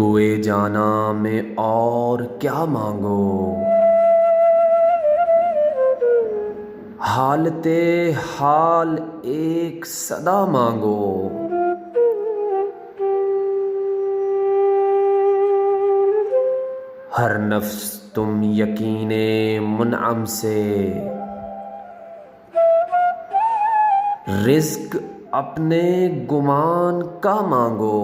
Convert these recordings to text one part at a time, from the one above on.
कुए जाना में और क्या मांगो, हालते हाल एक सदा मांगो। हर नफ्स तुम यकीने मुनअम से रिज़्क अपने गुमान का मांगो।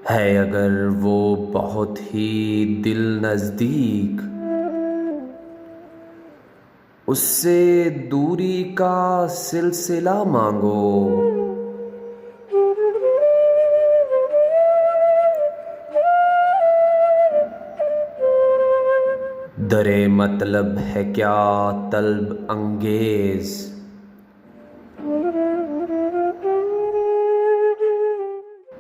है अगर वो बहुत ही दिल नज़दीक, उससे दूरी का सिलसिला मांगो। दरे मतलब है क्या तलब अंगेज,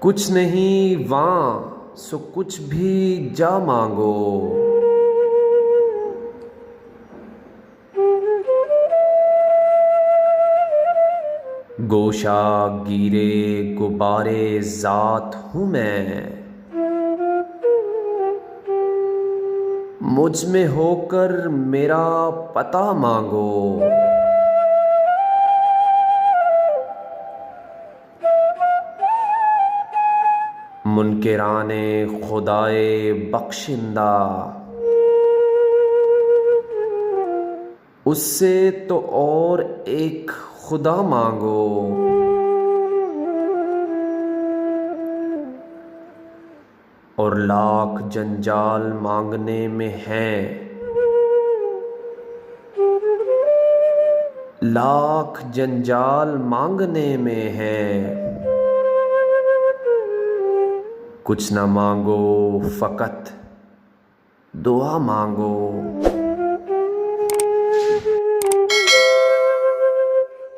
कुछ नहीं वहाँ सो कुछ भी जा मांगो। गोशा गिरे गुबारे ज़ात हूँ मैं, मुझ में होकर मेरा पता मांगो। मुनकिराने खुदाए बख्शिंदा, उससे तो और एक खुदा मांगो। और लाख जंजाल मांगने में है, लाख जंजाल मांगने में है। कुछ न मांगो फकत दुआ मांगो।